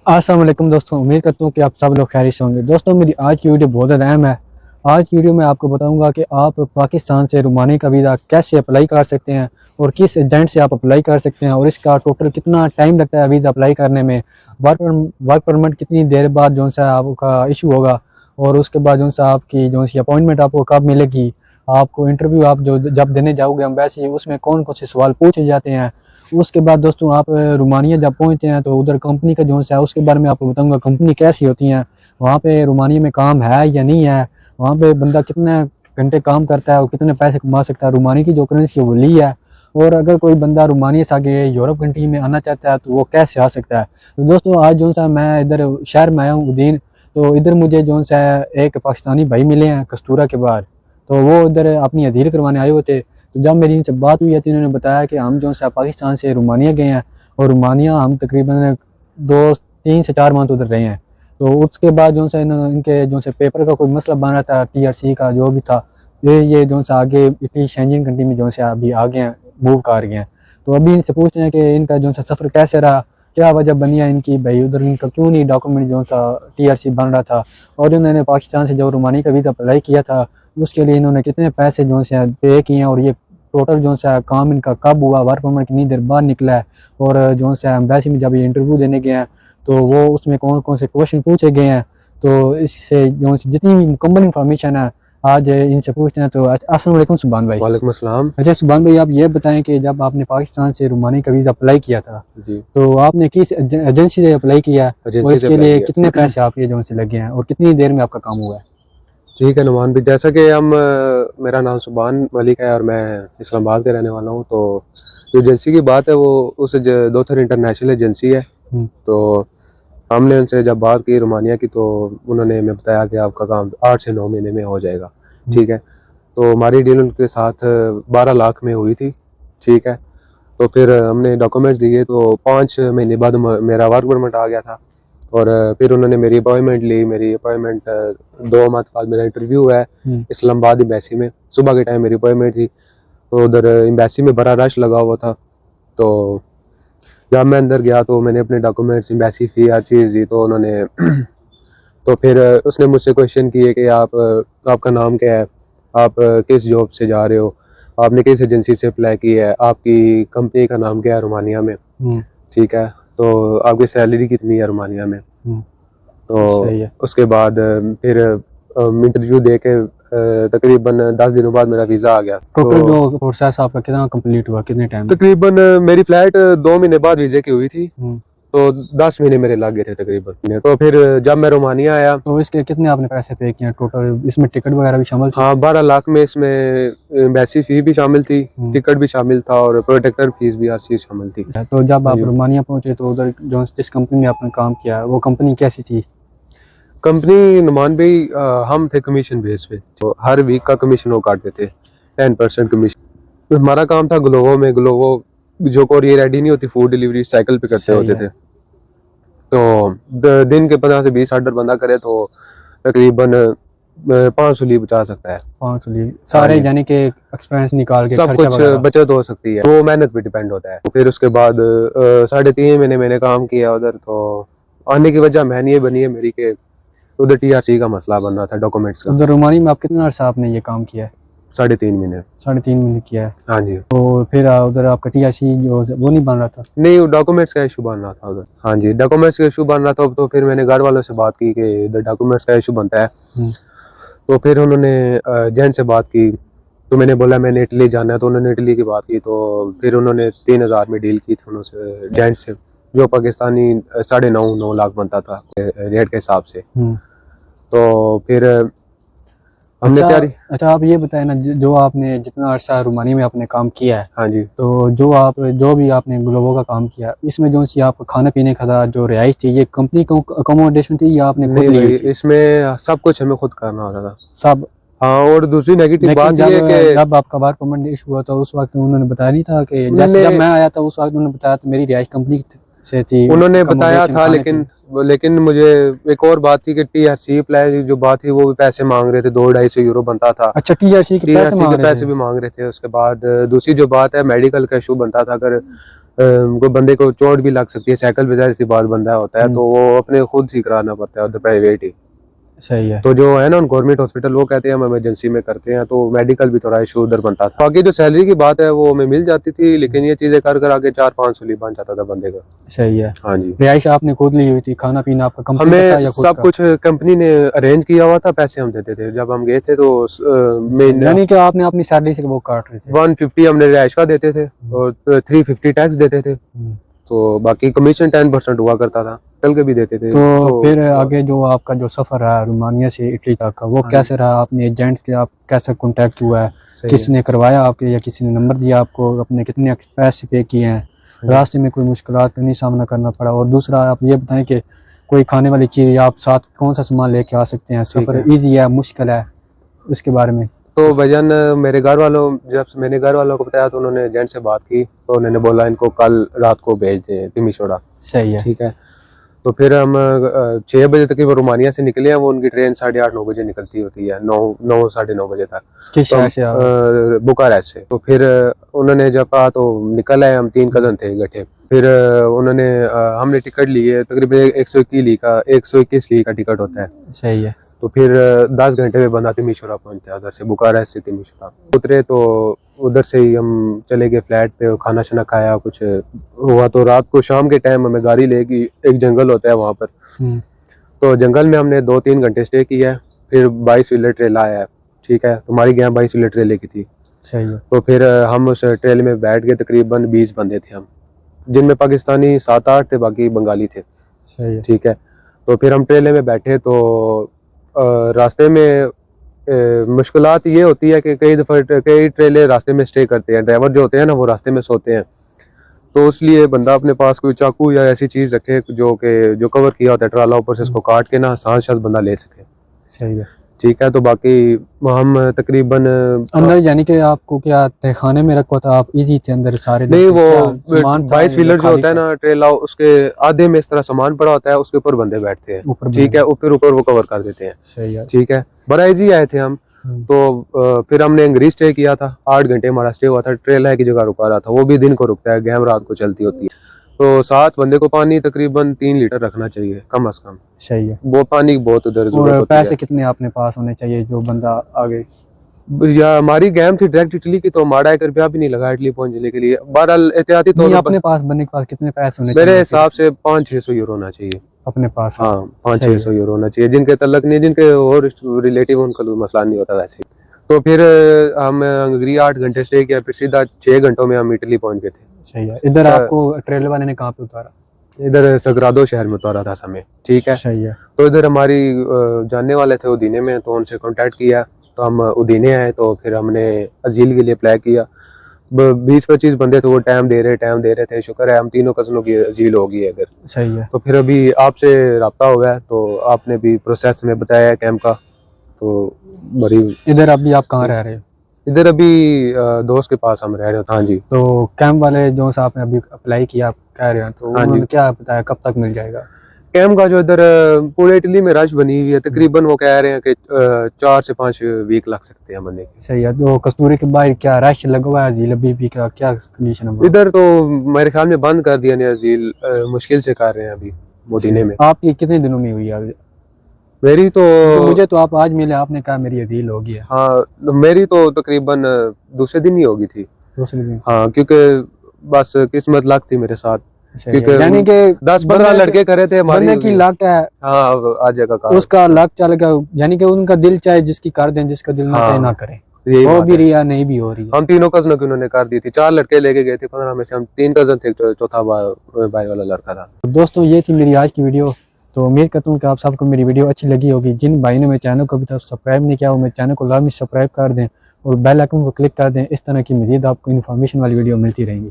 अस्सलाम वालेकुम दोस्तों, उम्मीद करता हूँ कि आप सब लोग खैरियत से होंगे। दोस्तों मेरी आज की वीडियो बहुत ज़्यादा अहम है। आज की वीडियो में आपको बताऊंगा कि आप पाकिस्तान से रोमानिया का वीज़ा कैसे अप्लाई कर सकते हैं और किस एजेंट से आप अप्लाई कर सकते हैं और इसका टोटल कितना टाइम लगता है वीज़ा अप्लाई करने में। वर्क परमिट कितनी देर बाद जो सा आपका इशू होगा और उसके बाद जो सा आपकी जो सी अपॉइंटमेंट आपको कब मिलेगी। आपको इंटरव्यू आप जो जब देने जाओगे एम्बेसी, उसमें कौन कौन से सवाल पूछे जाते हैं। उसके बाद दोस्तों आप रोमानिया जब पहुंचते हैं तो उधर कंपनी का जो है उसके बारे में आपको बताऊंगा, कंपनी कैसी होती हैं, वहाँ पे रोमानिया में काम है या नहीं है, वहाँ पे बंदा कितने घंटे काम करता है और कितने पैसे कमा सकता है, रोमानिया की जो करेंसी है वो ली है, और अगर कोई बंदा रोमानिया से आगे यूरोप कंट्री में आना चाहता है तो वो कैसे आ सकता है। तो दोस्तों आज जो सा मैं इधर शहर में आया हूँ उदीन, तो इधर मुझे जो सा एक पाकिस्तानी भाई मिले हैं कस्तूरा के बाहर, तो वो इधर अपनी हजीर करवाने आए हुए थे। तो जब मेरी इनसे बात हुई है तो इन्होंने बताया कि हम जो है पाकिस्तान से रोमानिया गए हैं और रोमानिया हम तकरीबन 2 3 से 4 मंथ उधर रहे हैं। तो उसके बाद जो है इनके जो से पेपर का कोई मसला बन रहा था, TRC का जो भी था, ये जो है आगे इटली शेंजन कंट्री में जो है अभी आ गए हैं, मूव कर गए हैं। तो अभी इनसे पूछते हैं कि इनका जो है सफ़र कैसे रहा, क्या वजह बनी है इनकी, भाई उधर इनका क्यों नहीं डॉक्यूमेंट जो सा TRC बन रहा था, और इन्होंने पाकिस्तान से जो रोमानिया का वीज़ा अप्लाई किया था उसके लिए इन्होंने कितने पैसे जो है पे किए हैं, और ये टोटल जो सा काम इनका कब हुआ, वर्क परमिट कितनी देर बाद निकला है, और जो सा एम्बेसी में जब ये इंटरव्यू देने गए हैं तो वो उसमें कौन कौन से क्वेश्चन पूछे गए हैं। तो इससे जो जितनी भी मुकम्मल इन्फॉर्मेशन है आज इनसे पूछते हैं। तो अस्सलाम वालेकुम सुभान भाई। वालेकुम अस्सलाम। अच्छा सुभान भाई, आप ये बताएं कि जब आपने पाकिस्तान से रोमानिया का वीज़ा अप्लाई किया था जी, तो आपने किस एजेंसी से अप्लाई किया और एजेंसी से इसके अप्लाई लिए किया। कितने पैसे आपके जो से लगे हैं और कितनी देर में आपका काम हुआ है। ठीक है नुमान भी, जैसा कि मेरा नाम सुभान मलिक है और मैं इस्लामाबाद का रहने वाला हूँ। तो जो एजेंसी की बात है वो उस दोथर इंटरनेशनल एजेंसी है। तो हमने उनसे जब बात की रोमानिया की तो उन्होंने हमें बताया कि आपका काम 8 से 9 महीने में हो जाएगा। ठीक है, तो हमारी डील उनके साथ 12 लाख में हुई थी। ठीक है, तो फिर हमने डॉक्यूमेंट्स दिए तो 5 महीने बाद मेरा वर्क परमिट आ गया था। और फिर उन्होंने मेरी अपॉइंटमेंट ली। मेरी अपॉइंटमेंट 2 मंथ बाद मेरा इंटरव्यू है इस्लामाबाद एम्बेसी में। सुबह के टाइम मेरी अपॉइंटमेंट थी, तो उधर एम्बेसी में बड़ा रश लगा हुआ था। तो जब मैं अंदर गया तो मैंने अपने डॉक्यूमेंट्स, एम्बेसी फ़ी, हर चीज़ दी। तो उन्होंने तो फिर उसने मुझसे क्वेश्चन किए कि आपका नाम क्या है, आप किस जॉब से जा रहे हो, आपने किस एजेंसी से अप्लाई की है, आपकी कंपनी का नाम क्या है रोमानिया में। ठीक है, तो आपकी सैलरी कितनी है रोमानिया में। तो सही है। उसके बाद फिर इंटरव्यू दे के तकरीबन 10 दिनों बाद मेरा वीज़ा आ गया। टोटल तो जो प्रोसेस आपका कितना कंप्लीट हुआ, कितने टाइम में? तकरीबन मेरी फ्लाइट 2 महीने बाद वीज़े की हुई थी, तो 10 महीने मेरे लग गए थे तकरीबन। तो फिर जब मैं रोमानिया आया तो इसके कितने आपने पैसे पे किए टोटल, इसमें टिकट वगैरह भी शामिल थी? हाँ, 12 लाख में इसमें एम्बेसी फ़ी भी शामिल थी, टिकट भी शामिल था और प्रोटेक्टर फीस भी, हर चीज़ शामिल थी। तो जब आप रोमानिया पहुंचे तो उधर जो जिस कंपनी में आपने काम किया वो कंपनी कैसी थी? कंपनी नुमान भाई, हम थे कमीशन बेस पे, तो हर वीक का कमीशन वो काटते थे, 10% कमीशन। हमारा काम था ग्लोवो में। ग्लोवो जो कोरियर रेडी नहीं होती, फूड डिलीवरी साइकिल पे करते होते थे। तो दिन के 15 से 20 ऑर्डर बंदा करे तो तकरीबन 500 लीव बचा सकता है। 500 सारे यानी कि एक्सपेंस निकाल के सब कुछ बचत हो सकती है, वो मेहनत पे डिपेंड होता है। फिर उसके बाद 3.5 महीने मैंने काम किया उधर। तो आने की वजह मैन ये बनी है मेरी के उधर TRC का मसला बन रहा था, डॉक्यूमेंट्स का। उधर रोमानिया में आप कितना अर्सा आपने ये काम किया है? 3.5 महीने। 3.5 महीने किया है। हाँ जी। तो फिर उधर आपका TRC जो वो नहीं बन रहा था? नहीं, डॉक्यूमेंट्स का इशू बन रहा था उधर। हाँ जी, डॉक्यूमेंट्स का इशू बन रहा था। तो फिर मैंने घर वालों से बात की कि इधर डॉक्यूमेंट्स का इशू बनता है। तो फिर उन्होंने एजेंट से बात की, तो मैंने बोला मैंने इटली जाना है, तो उन्होंने इटली की बात की। तो फिर उन्होंने 3000 में डील की थी उन्होंने एजेंट से, जो पाकिस्तानी 9.5 लाख बनता था रेट के हिसाब से। तो फिर हमने तैयारी। अच्छा आप ये बताएं ना, जो आपने जितना अर्सा रोमानिया में आपने काम किया है, हाँ जी, तो जो भी आपने ग्लोबो का काम किया, इसमें जो सी आप खाने पीने का था, जो रिहाइश थी, ये कंपनी को अकोमोडेशन थी या आपने खुद ली थी? इसमें सब कुछ हमें खुद करना होता था सब। हाँ, और दूसरी नेगेटिव बात ये है कि जब आपका वर्क परमिट इशू हुआ था उस वक्त उन्होंने बताया नहीं था कि जैसे जब मैं आया था उस वक्त उन्होंने बताया था मेरी रिहाइश कंपनी से थी, उन्होंने बताया था। लेकिन मुझे एक और बात थी कि TRC अप्लाई जो बात थी वो भी पैसे मांग रहे थे, 200-250 यूरो बनता था। अच्छा, TRC के पैसे भी मांग रहे थे। उसके बाद दूसरी जो बात है, मेडिकल का इशू बनता था। अगर कोई बंदे को चोट भी लग सकती है, साइकिल पे जैसी बात बंदा होता है तो वो अपने खुद ही कराना पड़ता है उधर प्राइवेट ही। सही है। तो जो है ना गवर्नमेंट हॉस्पिटल वो कहते हैं हम इमरजेंसी में करते हैं, तो मेडिकल भी थोड़ा इशू उधर बनता था। बाकी जो सैलरी की बात है वो हमें मिल जाती थी, लेकिन ये चीजें कर कर आगे 4-5 सूली बन जाता था बंदे का। सही है। हाँ जी। रिहाइश आपने खुद ली हुई थी, खाना पीना आपका कंपनी का था हमें या खुद सब का? कुछ कंपनी ने अरेंज किया हुआ था, पैसे हम देते थे। जब हम गए थे तो यानी कि आपने अपनी सैलरी से वो काट रहे थे? 150 हमने रिहाइश का देते थे और 350 टैक्स देते थे, तो बाकी कमीशन 10% हुआ करता था, चल के भी देते थे। तो फिर आगे जो आपका जो सफर रहा रोमानिया से इटली तक का, वो कैसे रहा? आपने एजेंट से आप कैसे कांटेक्ट हुआ है, किसने करवाया आपके, या किसी ने नंबर दिया आपको? अपने कितने पैसे पे किए हैं? रास्ते में कोई मुश्किलात का नहीं सामना करना पड़ा? और दूसरा आप ये बताएं कि कोई खाने वाली चीज़ या आप साथ कौन सा सामान लेके आ सकते हैं? सफ़र ईजी है, मुश्किल है, उसके बारे में। तो भजन मेरे घर वालों, जब मैंने घर वालों को बताया तो उन्होंने एजेंट से बात की, तो उन्होंने बोला इनको कल रात को भेज दें तिमिशोड़ा। सही है। ठीक है। तो फिर हम 6 बजे तक रोमानिया से निकले हैं। वो उनकी ट्रेन 8:30-9 बजे निकलती होती है, 9 साढ़े 9 बजे तक। किस शहर से आप? बुखारेस्ट से। तो फिर उन्होंने जब कहा तो निकल आए हम, 3 कजन थे इकट्ठे। फिर उन्होंने हमने टिकट ली है तकरीबन 121 ली का टिकट होता है। सही है। तो फिर 10 घंटे में बंदा तिमिशोड़ा पहुंचता है, उधर से बुखारेस्ट से तिमिशोड़ा उतरे। तो उधर से ही हम चले गए फ्लैट पे, खाना शाना खाया, कुछ हुआ तो रात को शाम के टाइम हमें गाड़ी लेगी, एक जंगल होता है वहाँ पर, तो जंगल में हमने 2-3 घंटे स्टे किया है। फिर 22 व्हीलर ट्रेल आया है। ठीक है। तुम्हारी गया 22 व्हीलर ट्रेल की थी। सही है। तो फिर हम उस ट्रेल में बैठ गए, तकरीबन 20 बंदे थे हम, जिनमें पाकिस्तानी 7-8 थे, बाकी बंगाली थे। सही है। ठीक है। तो फिर हम ट्रेले में बैठे तो रास्ते में मुश्किलात ये होती है कि कई ट्रेले रास्ते में स्टे करते हैं, ड्राइवर जो होते हैं ना वो रास्ते में सोते हैं, तो इसलिए बंदा अपने पास कोई चाकू या ऐसी चीज़ रखे जो कवर किया होता है ट्राला, ऊपर से इसको काट के ना सांस बंदा ले सके। सही है। ठीक है। तो बाकी हम तकरीबन अंदर यानी कि आपको क्या खाने में रखा था, आप इजी थे अंदर सारे? नहीं, वो सामान 22 व्हीलर जो होता है ना ट्रेला, उसके आधे में इस तरह सामान पड़ा होता है, उसके ऊपर बंदे बैठते हैं। ठीक है। ऊपर वो कवर कर देते हैं। सही है। ठीक है। बड़ा इजी आए थे हम। तो फिर हमने अंग्रेज स्टे किया था, 8 घंटे हमारा स्टे हुआ था। ट्रेल है की जगह रुका रहा था, वो भी दिन को रुकता है, गैम रात को चलती होती है। तो 7 बंदे को पानी तकरीबन 3 लीटर रखना चाहिए कम अज कम। सही है। वो पानी बहुत उधर जरूरत होती है। पैसे कितने अपने पास होने चाहिए जो बंदा आगे? या हमारी गैम थी डायरेक्ट इटली की, तो हमारा 1 रुपया भी नहीं लगा इटली पहुंचने के लिए। बहरहाल एहतियाती तौर पर अपने पास बंदे के पास कितने पैसे होने चाहिए? मेरे हिसाब से 500-600 यूरो होना चाहिए अपने पास। हाँ, 500-600 यूरो होना चाहिए। जिनके तलक नहीं, जिनके और रिलेटिव, उनका कोई मसला नहीं होता वैसे। तो फिर हम हंगरी 8 घंटे स्टे किया, फिर सीधा 6 घंटों में हम इटली पहुंच गए थे। सही है। इधर आपको ट्रेलर वाले ने कहाँ पे उतारा? इधर सग्रादो शहर में उतारा था हमें। ठीक है। सही है। तो इधर हमारी जानने वाले थे उदीने में, तो उनसे कांटेक्ट किया, तो हम उदीने आए। तो फिर हमने अजील के लिए अप्लाई किया। 20-25 बंदे थे, वो टाइम दे रहे थे। शुक्र है हम तीनों कज़नों की अजील हो गई है इधर। सही है। तो फिर अभी आपसे रब्ता हो गया, तो आपने भी प्रोसेस में बताया है कैंप का, तो बड़ी। इधर अभी आप कहाँ रह रहे हो? इधर अभी दोस्त के पास हम रह रहे थे। हाँ जी। तो कैंप वाले जो आपने अभी अप्लाई किया आप कह रहे हैं, तो उन्होंने क्या बताया कब तक मिल जाएगा? कैंप का जो इधर पूरे इटली में रश बनी हुई है, तकरीबन वो कह रहे हैं कि 4 से 5 वीक लग सकते हैं बंदे के। सही है। तो कस्तूरी के बाहर क्या रश लगा हुआ है? झील अभी का क्या कंडीशन है? इधर तो मेरे ख्याल में बंद कर दिया नहीं, झील मुश्किल से कर रहे हैं अभी मोदीने में। आपकी कितने दिनों में हुई है? मेरी तो मुझे तो आप आज मिले, आपने कहा मेरी अजील होगी है। हाँ, मेरी तो तकरीबन दूसरे दिन ही होगी थी। दूसरे दिन? हाँ, क्योंकि बस किस्मत लक थी मेरे साथ, क्योंकि यानी कि 10-15 लड़के करे थे हमारे की लक है। हाँ, आज जगह उसका लक चल गया, यानी कि उनका दिल चाहे जिसकी कर दें, जिसका दिल ना चाहे ना करें। वो भी रही है, नहीं भी हो रही है। हम तीनों कजनों की उन्होंने कर दी थी। 4 लड़के लेके गए थे, 15 में से हम 3 कजन थे, चौथा भाई वाला लड़का था। दोस्तों ये थी मेरी आज की वीडियो। तो उम्मीद करता हूँ कि आप सबको मेरी वीडियो अच्छी लगी होगी। जिन भाई ने मेरे चैनल को अभी तक सब्सक्राइब नहीं किया वो मेरे चैनल को लाजमी सब्सक्राइब कर दें और बेल आइकन को क्लिक कर दें। इस तरह की मज़ीद आपको इन्फॉर्मेशन वाली वीडियो मिलती रहेंगी।